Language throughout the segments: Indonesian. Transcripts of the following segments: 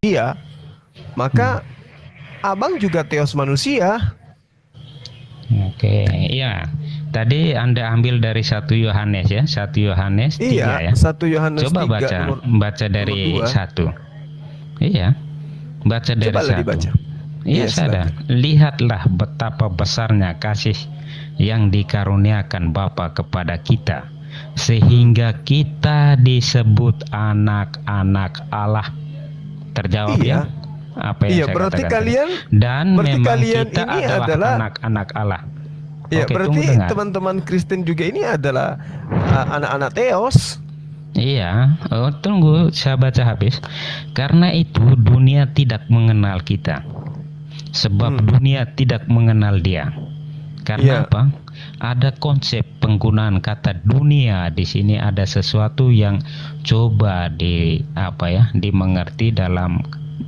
manusia, maka abang juga teos manusia. Oke, iya. Tadi Anda ambil dari 1 Yohanes ya, 1 Yohanes 3 Iya, ya. 1 Yohanes Coba 3 baca dari nomor 2. 1. Iya. Baca dari Cobalah 1. dibaca. Iya, Silakan. Lihatlah betapa besarnya kasih yang dikaruniakan Bapa kepada kita, sehingga kita disebut anak-anak Allah. Terjawab Iya. ya apa yang saya berarti katakan kalian tadi. Dan berarti memang kalian kita ini adalah anak-anak Allah. Ya, Oke, berarti tunggu dengar. teman-teman Kristen juga ini adalah anak-anak teos. Iya, tunggu saya baca habis. Karena itu dunia tidak mengenal kita, sebab dunia tidak mengenal Dia. Karena apa? Ada konsep penggunaan kata dunia di sini, ada sesuatu yang coba dimengerti dalam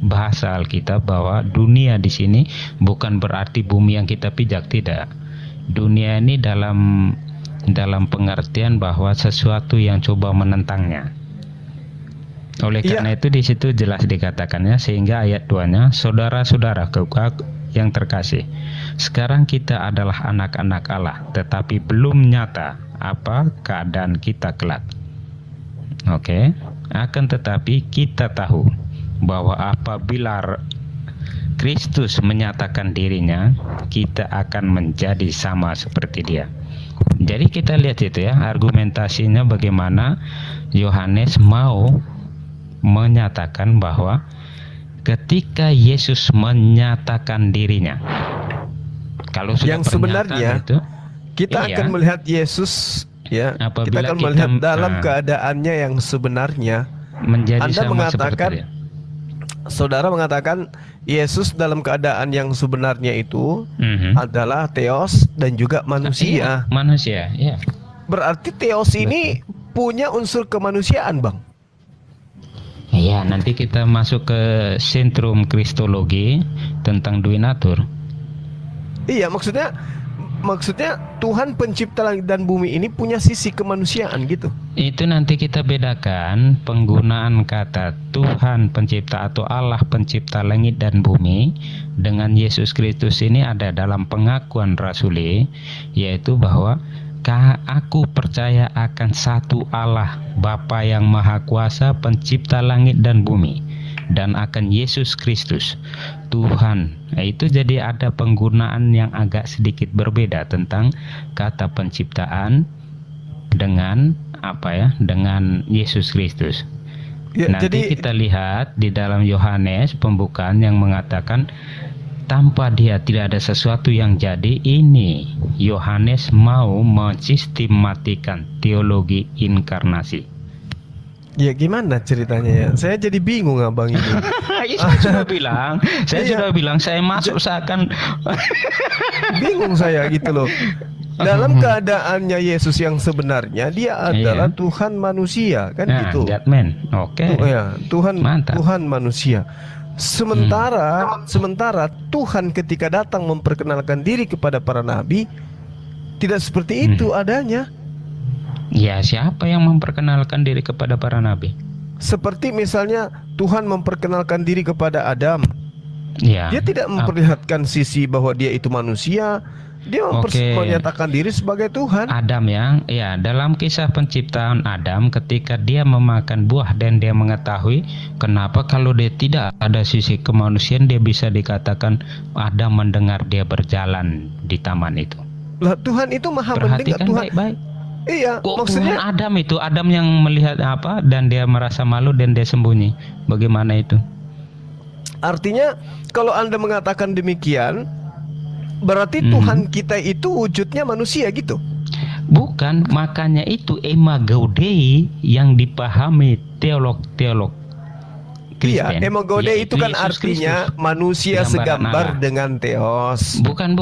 bahasa Alkitab, bahwa dunia di sini bukan berarti bumi yang kita pijak, tidak. Dunia ini dalam pengertian bahwa sesuatu yang coba menentangnya. Oleh karena itu di situ jelas dikatakannya, sehingga ayat 2-nya, saudara-saudara yang terkasih, sekarang kita adalah anak-anak Allah, tetapi belum nyata apa keadaan kita kelak. Oke, akan tetapi kita tahu bahwa apabila Kristus menyatakan dirinya, kita akan menjadi sama seperti Dia. Jadi kita lihat itu ya, argumentasinya bagaimana Yohanes mau menyatakan bahwa ketika Yesus menyatakan dirinya, kalau sudah yang sebenarnya itu, kita akan melihat Yesus ya, kita akan melihat dalam keadaannya yang sebenarnya. Menjadi Anda sama mengatakan, seperti Dia. Saudara mengatakan Yesus dalam keadaan yang sebenarnya itu adalah teos dan juga manusia. Manusia, ya. Berarti teos ini punya unsur kemanusiaan, Bang. Iya, nanti kita masuk ke sentrum kristologi tentang duinatur. Iya, maksudnya Tuhan pencipta langit dan bumi ini punya sisi kemanusiaan gitu. Itu nanti kita bedakan penggunaan kata Tuhan pencipta atau Allah pencipta langit dan bumi dengan Yesus Kristus. Ini ada dalam pengakuan rasuli, yaitu bahwa aku percaya akan satu Allah Bapa yang Maha Kuasa pencipta langit dan bumi, dan akan Yesus Kristus Tuhan. Itu jadi ada penggunaan yang agak sedikit berbeda tentang kata penciptaan dengan dengan Yesus Kristus. Ya, nanti kita lihat di dalam Yohanes pembukaan yang mengatakan tanpa Dia tidak ada sesuatu yang jadi. Ini Yohanes mau mensistematikan teologi inkarnasi. Ya gimana ceritanya ya? Saya jadi bingung, Abang ini. Saya sudah bilang, saya masuk seakan bingung saya gitu loh. Dalam keadaannya Yesus yang sebenarnya, Dia adalah Tuhan manusia, kan gitu. God man. Oke. Tuhan manusia. Sementara Tuhan ketika datang memperkenalkan diri kepada para nabi tidak seperti itu adanya. Ya, siapa yang memperkenalkan diri kepada para nabi? Seperti misalnya Tuhan memperkenalkan diri kepada Adam. Ya. Dia tidak memperlihatkan sisi bahwa dia itu manusia. Dia menyatakan diri sebagai Tuhan. Adam ya, dalam kisah penciptaan Adam, ketika dia memakan buah dan dia mengetahui, kenapa kalau dia tidak ada sisi kemanusiaan, dia bisa dikatakan Adam mendengar dia berjalan di taman itu. Lah, Tuhan itu maha mendengar. Perhatikan baik-baik. Iya, maksudnya Adam yang melihat dan dia merasa malu dan dia sembunyi. Bagaimana itu? Artinya kalau Anda mengatakan demikian, berarti Tuhan kita itu wujudnya manusia gitu. Bukan, makanya itu imago Dei yang dipahami teolog-teolog Kristen. Iya, imago Dei itu kan artinya Kristus, manusia segambar dengan teos. Bukan,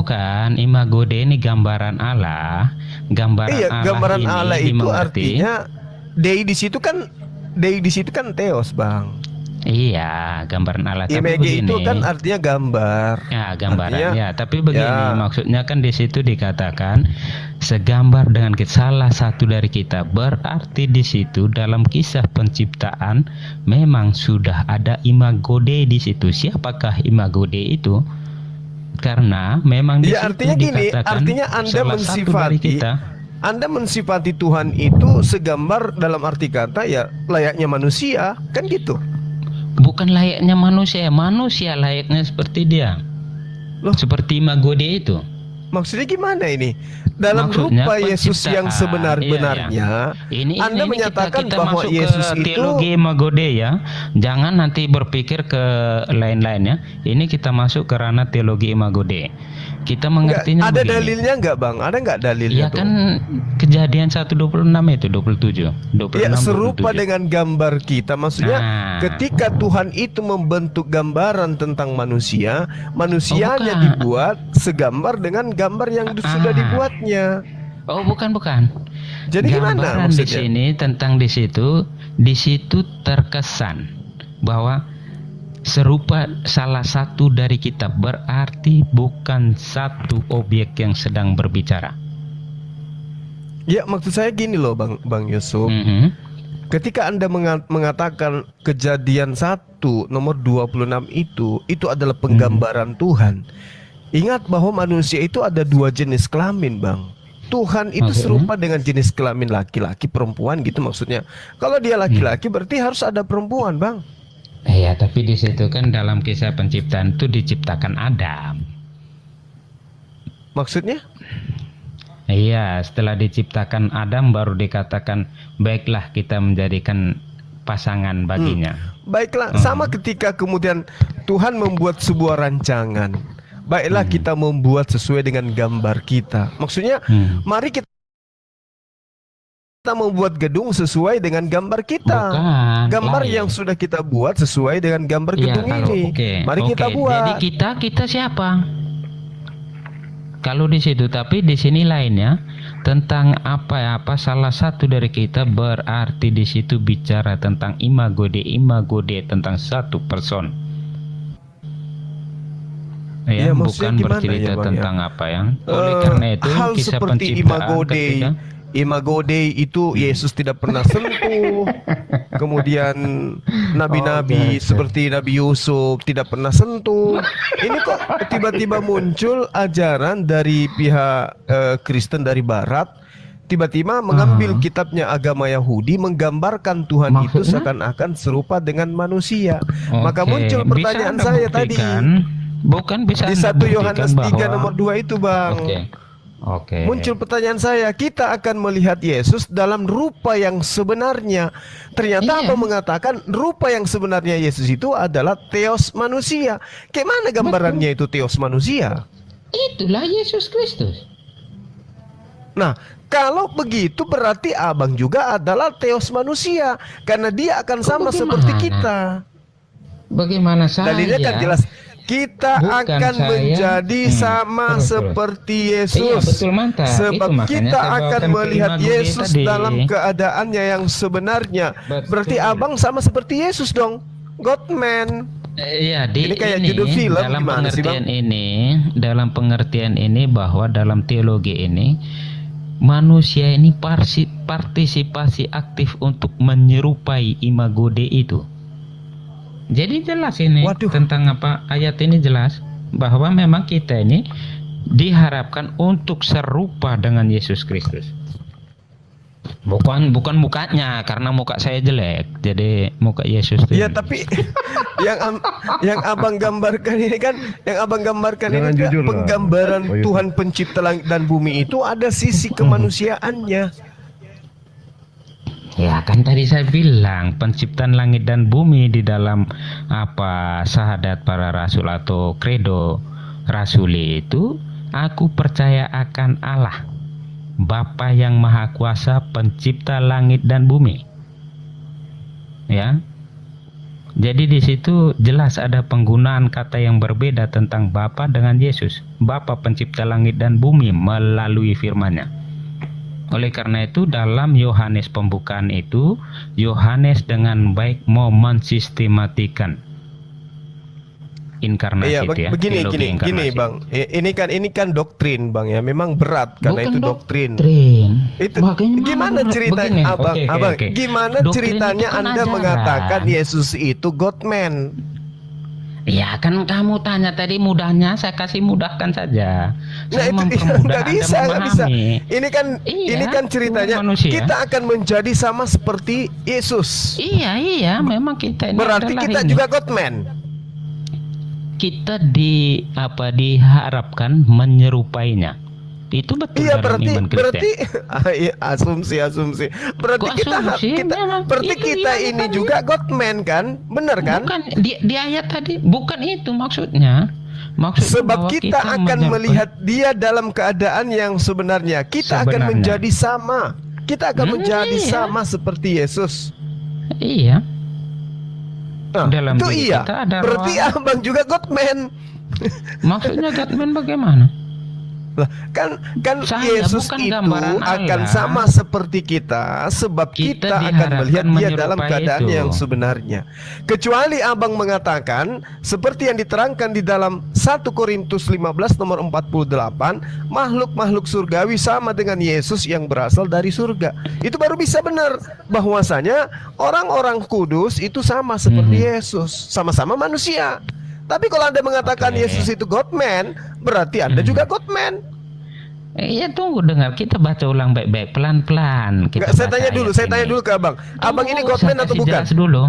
imago Dei ini gambaran Allah. Gambaran Allah itu artinya Dei di situ kan teos, Bang. Iya, gambaran Allah. Image itu kan artinya gambar. Ya, gambaran. Artinya, tapi begini, maksudnya kan di situ dikatakan segambar dengan salah satu dari kita, berarti di situ dalam kisah penciptaan memang sudah ada imago Dei di situ. Siapakah imago Dei itu? Karena memang di Ya, situ artinya gini, dikatakan artinya Anda salah satu dari mensifati kita. Anda mensifati Tuhan itu segambar dalam arti kata ya layaknya manusia, kan gitu. Bukan layaknya manusia, manusia layaknya seperti dia. Loh, Seperti imago Dei itu. maksudnya gimana ini? Dalam Maksudnya rupa Yesus yang penciptaan. sebenar-benarnya, Ini Anda menyatakan kita bahwa masuk Yesus ke itu teologi imago Dei ya. Jangan nanti berpikir ke lain-lain ya. Ini kita masuk ke ranah teologi imago Dei. Kita mengertinya ada begini. dalilnya nggak, Bang? Ada nggak dalilnya Ya tuh? kan Kejadian 1:26 itu 27. 26, Ya, serupa 27. dengan gambar kita. Maksudnya Nah. ketika Tuhan itu membentuk gambaran tentang manusia, manusianya bukan. dibuat segambar dengan gambar yang sudah dibuatnya. Oh, bukan. Jadi gimana Gambaran di maksudnya? sini tentang di situ terkesan bahwa serupa salah satu dari kita, berarti bukan satu objek yang sedang berbicara. Ya, maksud saya gini loh, Bang Yusuf. Mhm. Ketika Anda mengatakan Kejadian 1 nomor 26 itu adalah penggambaran Tuhan. Ingat bahwa manusia itu ada dua jenis kelamin, Bang. Tuhan itu Maksudnya? serupa dengan jenis kelamin laki-laki, perempuan gitu maksudnya. Kalau dia laki-laki berarti harus ada perempuan, Bang. Iya, tapi di situ kan dalam kisah penciptaan itu diciptakan Adam. Maksudnya? Iya, setelah diciptakan Adam baru dikatakan baiklah kita menjadikan pasangan baginya. Baiklah, sama ketika kemudian Tuhan membuat sebuah rancangan. Baiklah kita membuat sesuai dengan gambar kita. Maksudnya, mari kita membuat gedung sesuai dengan gambar kita. Bukan, Gambar lain. yang sudah kita buat sesuai dengan gambar Iya, gedung ini. Mari kita buat. Jadi kita siapa? Kalau di situ, tapi di sini lainnya tentang apa salah satu dari kita, berarti di situ bicara tentang imago Dei tentang satu person. Ya, Iya, maksudnya bukan gimana bercerita ya, Bang, tentang apa yang. Oleh karena itu hal kisah seperti penciptaan Imago Dei itu Yesus tidak pernah sentuh. Kemudian nabi-nabi seperti Nabi Yusuf tidak pernah sentuh. Ini kok tiba-tiba muncul ajaran dari pihak Kristen dari Barat, tiba-tiba mengambil kitabnya agama Yahudi, menggambarkan Tuhan itu seakan-akan serupa dengan manusia. Maka muncul pertanyaan saya tadi. Bukan bisa Di 1 Yohanes 3 nomor 2 itu, Bang. Oke. Muncul pertanyaan saya, kita akan melihat Yesus dalam rupa yang sebenarnya. Ternyata apa mengatakan rupa yang sebenarnya Yesus itu adalah theos manusia. Kayak mana gambarannya itu theos manusia? Itulah Yesus Kristus. Nah, kalau begitu berarti abang juga adalah theos manusia, karena dia akan sama seperti kita. Bagaimana saja? Dalilnya kan jelas. Kita akan menjadi sama seperti Yesus. Iya, betul, mantap. Sebab kita akan melihat Yesus tadi dalam keadaannya yang sebenarnya. Berarti abang sama seperti Yesus dong, God man. Iya, ini kayak judul film dalam gimana sih, Bang? Dalam pengertian ini bahwa dalam teologi ini manusia ini partisipasi aktif untuk menyerupai imago Dei itu. Jadi jelas ini tentang apa ayat ini jelas bahwa memang kita ini diharapkan untuk serupa dengan Yesus Kristus. Bukan mukanya, karena muka saya jelek, jadi muka Yesus itu. Ya, tapi yang abang gambarkan ini kan, penggambaran Tuhan pencipta langit dan bumi itu ada sisi kemanusiaannya. Ya kan tadi saya bilang penciptaan langit dan bumi di dalam syahadat para rasul atau credo rasuli itu, aku percaya akan Allah Bapa yang Maha Kuasa pencipta langit dan bumi. Ya. Jadi di situ jelas ada penggunaan kata yang berbeda tentang Bapa dengan Yesus. Bapa pencipta langit dan bumi melalui firman-Nya. Oleh karena itu dalam Yohanes pembukaan itu, Yohanes dengan baik mau mensistematikan inkarnasi Iya, itu ya. begini, Teologi gini, inkarnasi. Bang. Ini kan doktrin, Bang ya. Memang berat karena Bukan itu doktrin. doktrin. Itu Bagaimana gimana begini? ceritanya, Abang? Oke, oke, Abang, oke. gimana Doktrin ceritanya itu kan Anda ajaran. mengatakan Yesus itu God man? Ya kan kamu tanya tadi mudahnya, saya kasih mudahkan saja. Nah Saya itu mempermudah nggak bisa, Anda nggak bisa. memahami. Ini Iya, kan ceritanya Tuhan manusia. kita akan menjadi sama seperti Yesus. Iya, memang kita ini Berarti adalah kita ini. juga God man. Kita diharapkan menyerupainya. Itu betul Iya, dalam iman Kristen. iya, asumsi. Berarti Kok kita asumsi? Memang berarti itu kita iya, ini bukan juga God man kan? Bener kan? Bukan di ayat tadi, bukan itu maksudnya. Maksudnya Sebab bahwa kita akan menyerupai- melihat dia dalam keadaan yang sebenarnya. Kita akan Sebenarnya. menjadi sama. Kita akan menjadi iya. sama seperti Yesus. Iya. Nah, Dalam itu diri iya. kita ada Berarti roh. Abang juga God man. Maksudnya Godman bagaimana? Lah, kan Saya Yesus bukan itu gambaran akan Allah. sama seperti kita sebab Kita kita akan diharapkan melihat dia dalam menyerupai keadaan itu. yang sebenarnya. Kecuali Abang mengatakan seperti yang diterangkan di dalam 1 Korintus 15 nomor 48, makhluk-makhluk surgawi sama dengan Yesus yang berasal dari surga. Itu baru bisa benar bahwasanya orang-orang kudus itu sama seperti Yesus, sama-sama manusia. Tapi kalau Anda mengatakan Oke. Yesus itu God man, berarti Anda juga God man. Iya, tunggu dengar, kita baca ulang baik-baik, pelan-pelan. Kita Enggak, saya baca tanya dulu, ayat saya tanya ini. dulu ke Abang. Abang ini Tunggu, God man saya atau kasih bukan? jelas dulu.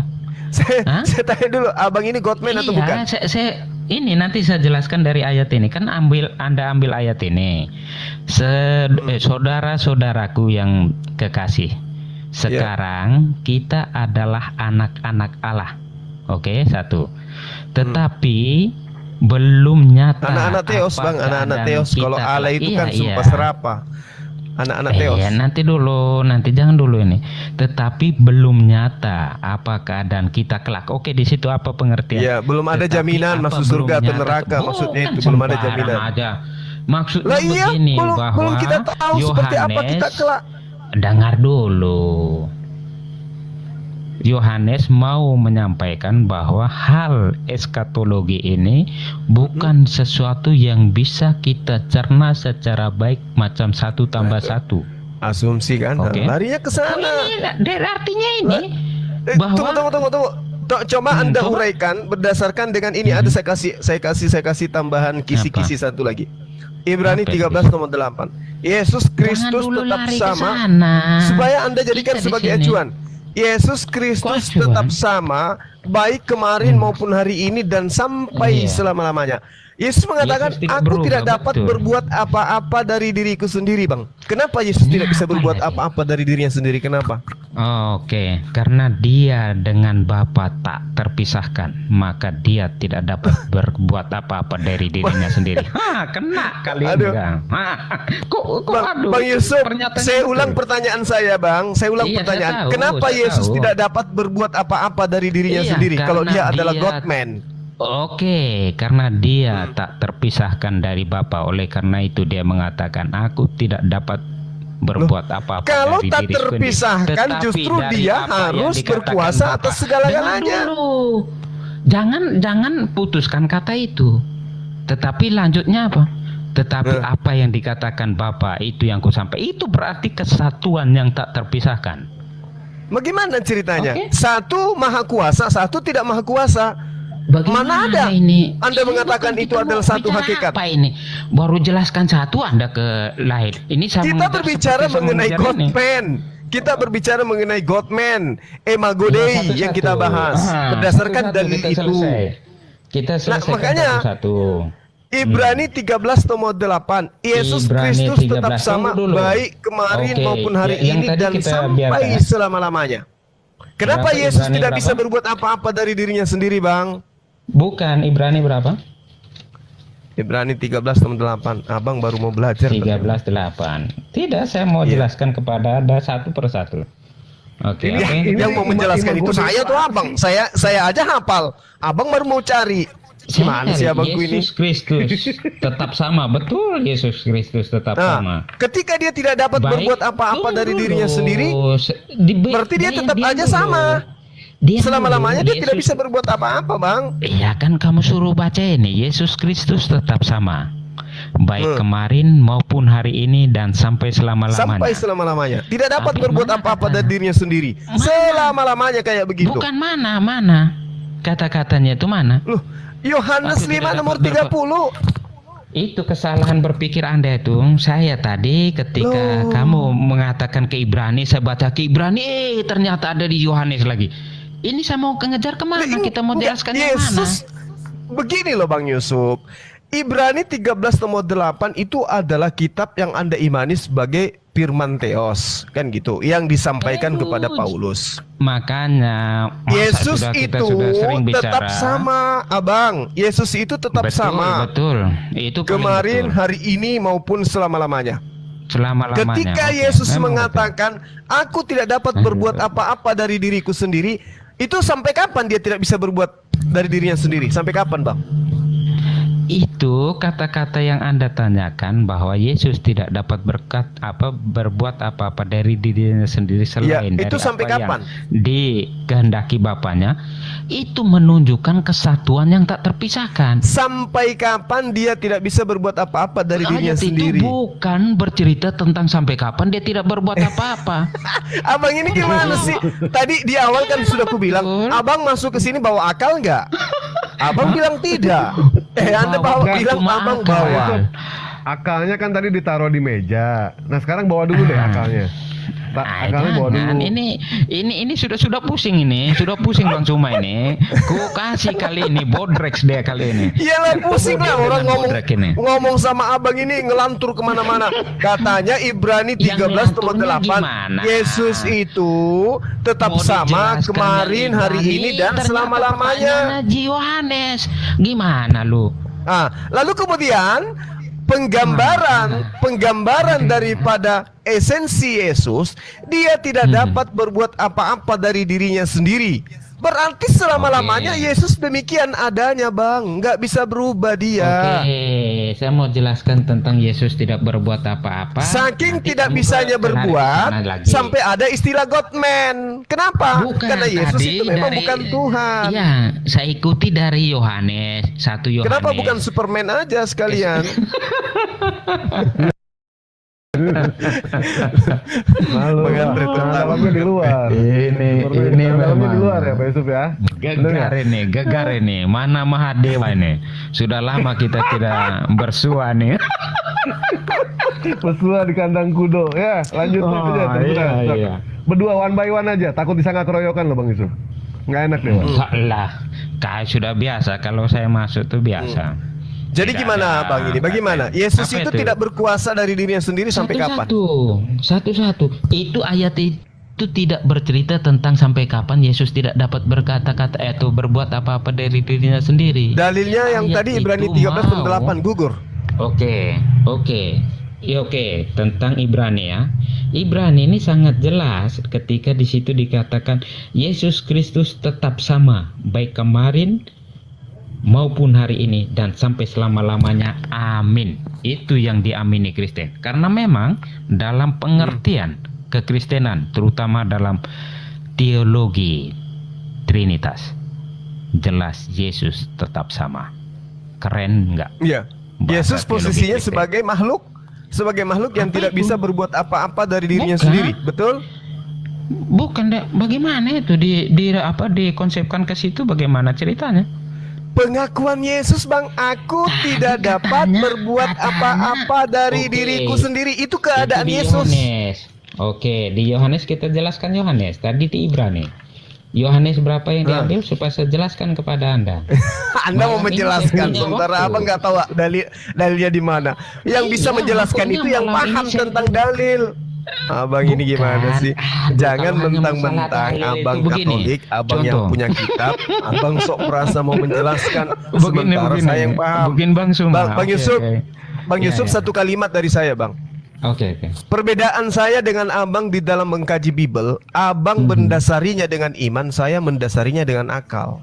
Hah? Saya tanya dulu, Abang ini God man atau bukan? Iya, saya ini nanti saya jelaskan dari ayat ini. Kan Anda ambil ayat ini. Saudara-saudaraku yang kekasih. Sekarang kita adalah anak-anak Allah. Oke, satu. Tetapi belum nyata. Anak-anak Theos, apa Bang, anak-anak keadaan Theos. kita Kalau Allah kelak. itu Iya, kan iya. sumpah serapah. Anak-anak Theos. Iya, nanti dulu, nanti jangan dulu ini. Tetapi belum nyata apa keadaan kita kelak. Oke, di situ apa pengertian? Iya, belum ada Tetapi jaminan apa masuk belum surga atau nyata? neraka, Bukan maksudnya itu belum ada sembarang jaminan. aja. Maksudnya Lah iya, begini belum bahwa kita tahu seperti apa kita Yohanes- kelak. Dengar dulu. Yohanes mau menyampaikan bahwa hal eskatologi ini bukan sesuatu yang bisa kita cerna secara baik macam 1 tambah 1. Asumsi kan, Oke. larinya ke sana. Dari artinya ini bahwa Tunggu. Coba Anda coba. uraikan berdasarkan dengan ini. Ada saya kasih tambahan kisi-kisi satu lagi. Ibrani Apa itu? 13 nomor 8. Yesus Kristus Jangan dulu tetap lari ke sama sana. supaya Anda jadikan Kita di sebagai sini. acuan. Yesus Kristus Kok acuan? tetap sama baik kemarin maupun hari ini dan sampai Iya. selama-lamanya. Yesus mengatakan, Yesus tidak aku berubah, tidak dapat betul. berbuat apa-apa dari diriku sendiri, Bang. Kenapa Yesus tidak bisa Kenapa berbuat lagi? apa-apa dari dirinya sendiri? Kenapa? Oke, karena dia dengan Bapa tak terpisahkan, maka dia tidak dapat berbuat apa-apa dari dirinya sendiri. Kena kalian Aduh. Bang. Kok aduh, Bang Yusuf, pernyataannya saya betul. ulang pertanyaan saya, Bang. Saya ulang Iya, pertanyaan. saya tahu, Kenapa saya Yesus tahu. tidak dapat berbuat apa-apa dari dirinya Iya, sendiri kalau karena dia adalah dia- God man? Oke, karena dia tak terpisahkan dari Bapa, oleh karena itu dia mengatakan, aku tidak dapat berbuat apa-apa Kalau dari tak diriku sendiri. terpisahkan, Tetapi justru dari dia apa yang harus dikatakan berkuasa Bapa. atas segala-galanya. Dengar dulu. Jangan putuskan kata itu. Tetapi lanjutnya apa? Tetapi apa yang dikatakan Bapa itu yang ku sampai, itu berarti kesatuan yang tak terpisahkan. Bagaimana ceritanya? Oke. Satu maha kuasa, satu tidak maha kuasa. Bagaimana Mana ada ini? Anda Ini mengatakan bukan itu kita adalah mau satu bicara hakikat? Apa ini? Baru jelaskan satu Anda ke lain. Ini saya Kita mengejar berbicara seperti saya mengenai mengejar God ini. man. Kita berbicara mengenai God man, Imago Iya, Dei satu-satu. yang kita bahas berdasarkan Satu-satu dalil kita itu. selesai. Kita selesaikan makanya, satu-satu. Ibrani 13 nomor 8. Yesus Ibrani Kristus tetap 13. sama Tunggu dulu. baik kemarin Oke, maupun hari yang ini tadi dan kita sampai biarkan. selama-lamanya. Kenapa Berapa Yesus Ibrani tidak berapa? bisa berbuat apa-apa dari dirinya sendiri, Bang? Bukan, Ibrani berapa? Ibrani 13 nomor 8. Abang baru mau belajar. 13:8. Tidak, saya mau Iya. jelaskan kepada Anda satu persatu. Oke, Ini oke. yang mau menjelaskan itu saya tuh Abang. Saya aja hafal. Abang baru mau cari. Gimana sih abangku ini? Yesus Kristus tetap sama, betul. Yesus Kristus tetap sama. Nah, ketika dia tidak dapat Baik, berbuat apa-apa tunggu dari dirinya dulu. sendiri, berarti dia tetap aja sama. Selama-lamanya dia tidak bisa berbuat apa-apa, Bang. Iya kan kamu suruh baca ini, Yesus Kristus tetap sama, baik kemarin maupun hari ini dan sampai selama-lamanya. Sampai selama-lamanya. Tidak dapat Tapi berbuat mana apa-apa kata? dari dirinya sendiri. Selama-lamanya kayak begitu. Bukan mana kata-katanya itu mana? Loh, Yohanes Aku tidak 5 nomor dapat 30. Itu kesalahan berpikir Anda itu. Saya tadi ketika kamu mengatakan ke Ibrani, saya baca ke Ibrani, ternyata ada di Yohanes lagi. Ini saya mau ngejar kemana? Kita mau jelaskan yang mana? Yesus, begini loh Bang Yusuf. Ibrani 13 nomor 8 itu adalah kitab yang Anda imani sebagai firman Theos, kan gitu, yang disampaikan kepada Paulus. Makanya Yesus kita itu sudah sering tetap bicara. sama, Abang. Yesus itu tetap sama. Betul. Itu paling Kemarin, betul. hari ini maupun selama-lamanya. Selama-lamanya. Ketika Oke, Yesus memang mengatakan, aku tidak dapat berbuat apa-apa dari diriku sendiri, itu sampai kapan dia tidak bisa berbuat dari dirinya sendiri? Sampai kapan, Bang? Itu kata-kata yang Anda tanyakan bahwa Yesus tidak dapat berbuat apa-apa dari dirinya sendiri selain itu dari sampai apa kapan? yang dikehendaki Bapaknya. Itu menunjukkan kesatuan yang tak terpisahkan. Sampai kapan dia tidak bisa berbuat apa-apa dari dirinya Ayat sendiri? itu bukan bercerita tentang sampai kapan dia tidak berbuat apa-apa. Abang ini gimana sih? Tadi di awal kan sudah ku bilang, Betul. Abang masuk ke sini bawa akal nggak? Abang bilang tidak. Anda bilang cuma Abang akal. bawa. Akalnya kan tadi ditaruh di meja. Nah sekarang bawa dulu deh akalnya. Akalnya bawa Jangan. dulu. Ini sudah pusing ini, sudah pusing Bang Suma ini. Ku kasih kali ini bodrex dia kali ini. Iyalah pusing lah orang Bodrek ini. ngomong sama Abang ini ngelantur kemana-mana. Katanya Ibrani Yang 13 nomor ngelanturnya 8, gimana? Yesus itu tetap Mau sama dijelaskan kemarin, yang hari Ibrani, ini dan ternyata selama-lamanya. pertanyaannya Yohanes. Gimana lu? Lalu kemudian penggambaran daripada esensi Yesus, dia tidak dapat berbuat apa-apa dari dirinya sendiri. Berarti selama-lamanya Oke. Yesus demikian adanya, Bang. Nggak bisa berubah dia. Oke, saya mau jelaskan tentang Yesus tidak berbuat apa-apa. Saking Nanti tidak kamu bisanya ke lari ke berbuat, sana lagi. sampai ada istilah God man. Kenapa? Bukan, Karena Yesus tadi itu memang dari- bukan Tuhan. Iya, saya ikuti dari Yohanes, 1 Yohanes. Kenapa bukan Superman aja sekalian? Malu. Bang Andre tentang- Dalamnya di luar. Ini Dalamnya memang di luar ya Pak Yusuf ya. gegar ini. Mana Mahadewa ini? Sudah lama kita tidak bersua nih. Pesua di kandang kudo ya. Lanjut aja terserah. iya. Berdua one by one aja. Takut disangka keroyokan loh Bang Yusuf. Nggak enak deh Bang. Enggak lah, kayak sudah biasa. Kalau saya masuk tuh biasa. Jadi Tidak gimana ada- Bang ini? Bagaimana? Yesus Apa itu itu? tidak berkuasa dari dirinya sendiri sampai kapan? Satu-satu. Itu ayat itu tidak bercerita tentang sampai kapan Yesus tidak dapat berkata-kata atau berbuat apa-apa dari dirinya sendiri. Dalilnya yang Ayat tadi Ibrani itu 13 dan mau. 8 gugur. Oke. Ya, oke, tentang Ibrani ya. Ibrani ini sangat jelas ketika di situ dikatakan Yesus Kristus tetap sama baik kemarin maupun hari ini dan sampai selama-lamanya. Amin. Itu yang diamini Kristen. Karena memang dalam pengertian kekristenan, terutama dalam teologi Trinitas, jelas Yesus tetap sama. Keren nggak? Iya. Bahasa Yesus teologi posisinya Kristen. sebagai makhluk yang Apa tidak itu? bisa berbuat apa-apa dari dirinya Bukan. sendiri, betul? Bukan deh, bagaimana itu dikonsepkan ke situ, bagaimana ceritanya? Pengakuan Yesus, Bang, aku tidak dapat berbuat apa-apa dari Oke. diriku sendiri. Itu keadaan Itu di Yesus. Yohanes. Oke, di Yohanes kita jelaskan Yohanes. Tadi di Ibrani. Yohanes berapa yang diambil supaya saya jelaskan kepada Anda. Anda mau Malam ini menjelaskan, saya punya sementara waktu. Abang nggak tahu dalilnya di mana. Yang bisa Iya, menjelaskan pokoknya itu yang malam paham ini saya tentang dalil. Abang ini gimana Bukan. sih? Aduh, Jangan kalau hanya mentang-mentang masalah dalil itu Abang begini. Katolik, Abang yang Contoh. punya kitab, Abang sok merasa mau menjelaskan, sementara saya yang paham. Begin Bang Suma. Bang Oke, Yusuf, oke. Bang Iya, Yusuf iya. satu kalimat dari saya, Bang. Oke. Perbedaan saya dengan Abang di dalam mengkaji Bible, Abang mendasarinya dengan iman, saya mendasarinya dengan akal.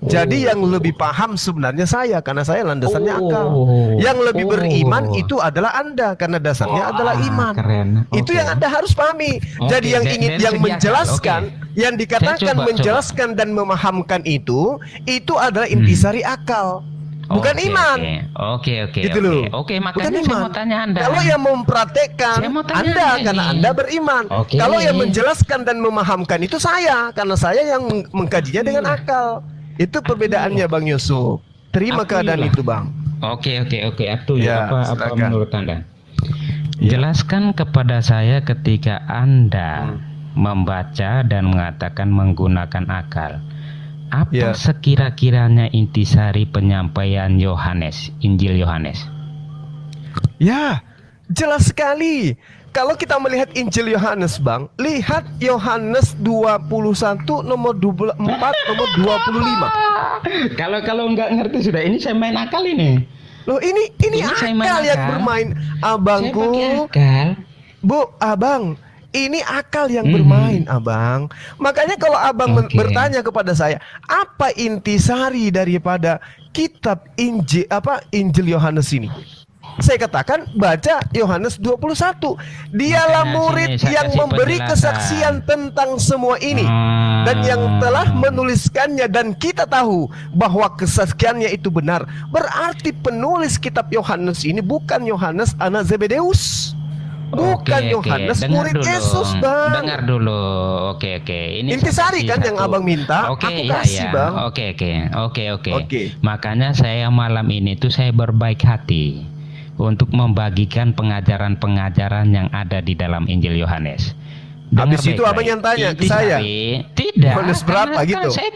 Jadi yang lebih paham sebenarnya saya, karena saya landasannya akal. Yang lebih beriman itu adalah Anda, karena dasarnya adalah iman. Keren. Itu Oke. yang Anda harus pahami. Oke, Jadi yang dan ingin segi yang akal, menjelaskan, oke. yang dikatakan Saya coba. menjelaskan dan memahamkan itu adalah intisari akal, bukan Oke, iman. Oke. Gitu loh. Oke, Bukan makanya saya iman. mau tanya Anda. Kalau yang mempraktekkan Saya mau tanya Anda ini. karena Anda beriman. Oke. Kalau yang menjelaskan dan memahamkan itu saya, karena saya yang mengkajinya dengan akal. Itu perbedaannya Bang Yusuf. Terima keadaan Alhamdulillah. itu Bang. Oke. Aku Ya, apa silakan. menurut Anda? Jelaskan kepada saya ketika Anda membaca dan mengatakan menggunakan akal. Apa Ya. sekira-kiranya intisari penyampaian Yohanes, Injil Yohanes? Ya, jelas sekali. Kalau kita melihat Injil Yohanes Bang, lihat Yohanes 21 nomor 24 nomor 25. Kalau nggak ngerti sudah, ini saya main akal ini. Loh ini saya main akal yang akal. bermain Saya abangku. pakai akal. Bu, abang, ini akal yang bermain, abang. Makanya kalau abang Oke. bertanya kepada saya, apa intisari daripada kitab Injil Yohanes ini? Saya katakan baca Yohanes 21. Dialah Makanya murid sini saya yang kasih memberi penjelasan. kesaksian tentang semua ini dan yang telah menuliskannya, dan kita tahu bahwa kesaksiannya itu benar. Berarti penulis kitab Yohanes ini bukan Yohanes anak Zebedeus. Bukan Oke. Yohanes Dengar murid dulu. Yesus, Bang. Dengar dulu. Oke. Ini Intisari saya kasih kan yang abang minta, Oke, aku iya, kasih, iya. Bang. Oke. Oke. Makanya saya malam ini tuh saya berbaik hati untuk membagikan pengajaran-pengajaran yang ada di dalam Injil Yohanes. Dengar Habis itu baik-baik. abang yang tanya ke saya. Tidak. Yohanes berapa karena gitu? Saya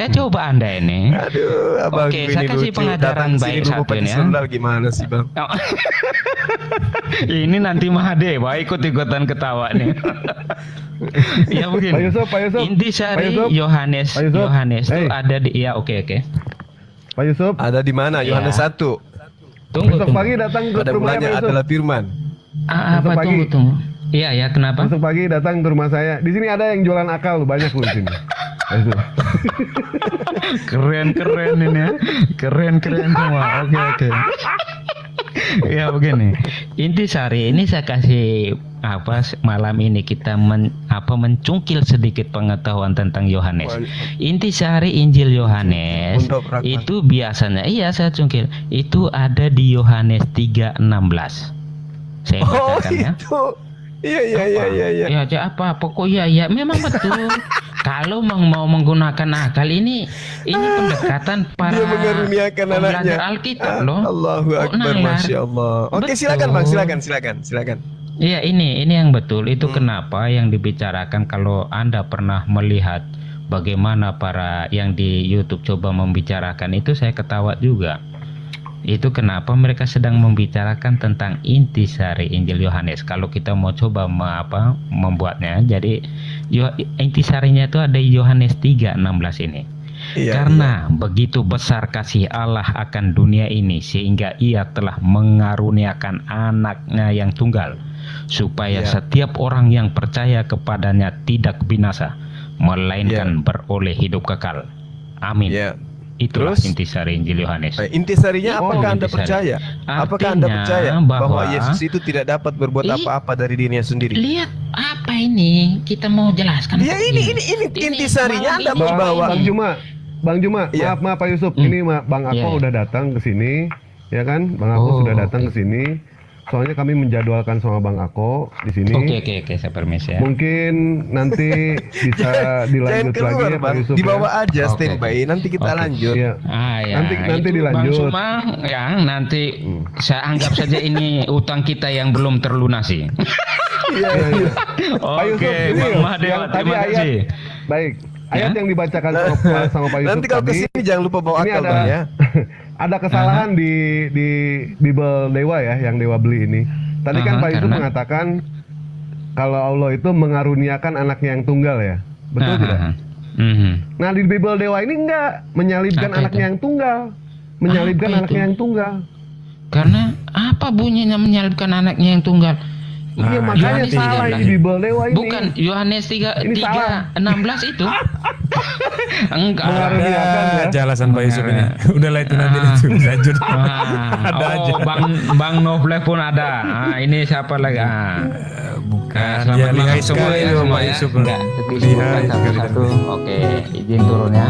coba Anda ini. Aduh, abang Oke, ini saya kasih lucu. pengajaran Datang sini baik lupa satu pakai ini ya. sendal gimana sih, Bang? Oh. Ini nanti Mahadeva ikut-ikutan ketawa nih. Ya begini. Pak Yusuf. Intisari Pak Yusuf. Yohanes Pak Yusuf. itu Hey. ada di ya oke. Pak Yusuf, Ada di mana? Iya. Yohanes 1. Tunggu. besok pagi datang ke Pada rumahnya mulanya Pak Yusuf. adalah firman. Apa besok pagi. tunggu. Iya, kenapa? Besok pagi datang ke rumah saya. Di sini ada yang jualan akal, banyak loh di sini. Pak Yusuf. Keren ini ya. Keren semua. Oke. Ya begini. Intisari ini saya kasih malam ini kita mencungkil sedikit pengetahuan tentang Yohanes. Intisari Injil Yohanes Untuk Rahman. itu biasanya saya cungkil. Itu ada di Yohanes 3:16. Saya Oh, bacakan ya. itu. Iya. Ya apa? Pokoknya ya memang betul. Kalau mau menggunakan akal ini pendekatan para Dia mengaruniakan pembelajar anaknya. Alkitab loh. Allahu Kok Akbar, nalar? Masya Allah. Oke, Betul. silakan Bang, silakan. Iya, ini yang betul. Itu kenapa yang dibicarakan kalau Anda pernah melihat bagaimana para yang di YouTube coba membicarakan itu, saya ketawa juga. Itu kenapa mereka sedang membicarakan tentang intisari Injil Yohanes. Kalau kita mau coba membuatnya, jadi intisarinya itu ada Yohanes 3:16 ini. Iya, Karena begitu besar kasih Allah akan dunia ini sehingga ia telah mengaruniakan anaknya yang tunggal, supaya Iya. setiap orang yang percaya kepadanya tidak binasa, melainkan beroleh hidup kekal. Amin. Iya. Itulah Terus? intisari Injil Yohanes. Intisarinya apakah Anda intisari. percaya? Apakah Anda Artinya percaya bahwa bahwa Yesus itu tidak dapat berbuat Ih, apa-apa dari dirinya sendiri? Lihat apa ini? Kita mau jelaskan. Ya ini intisarinya Anda malam ini membawa. Bang Juma, Iya. maaf Pak Yusuf, ini Bang Ako Iya. udah datang ke sini, ya kan? Bang Ako sudah datang ke sini. Soalnya kami menjadwalkan sama Bang Ako di sini. Oke, saya permisi ya. Mungkin nanti bisa dilanjut Jangan lagi keluar, ya Pak Bang. Yusuf. Dibawa ya. aja Oke, standby. Nanti kita Oke. lanjut. Iya. Ya, Nanti itu dilanjut. Bang Suma, ya nanti saya anggap saja ini utang kita yang belum terlunasi. Iya. Pak Yusuf, Oke, ini Bang loh, Mahdewa, yang tadi terima ayat. kasih. Baik. Ayat Ya. yang dibacakan sama Pak Yusuf Nanti kalau tadi. kesini jangan lupa bawa Ini akal, ada Bang ya. ada kesalahan di Bible Dewa ya, yang Dewa beli ini. Tadi kan Pak Yusuf karena- mengatakan kalau Allah itu mengaruniakan anaknya yang tunggal ya. Betul tidak? Nah, di Bible Dewa ini enggak menyalibkan Apa anaknya itu? yang tunggal. Menyalibkan Apa anaknya itu? yang tunggal. Karena apa bunyinya menyalibkan anaknya yang tunggal? Iya, Nah, makanya Yohanes salah 13. di Bible Dewa ini. Bukan Yohanes Ini salah. 3:16 itu. Enggak. Mengaruniakan ya. Aja alasan Pak Yusuf ini. Udahlah itu nanti itu lanjut. Ada aja. Bang Novle pun ada. Ini siapa lagi? Bukan. Selamat Ya, lihai malam semua sekali ya Pak semua ya. Yusuf. Enggak, Lihai sekali. satu-satu. Oke, izin turun ya.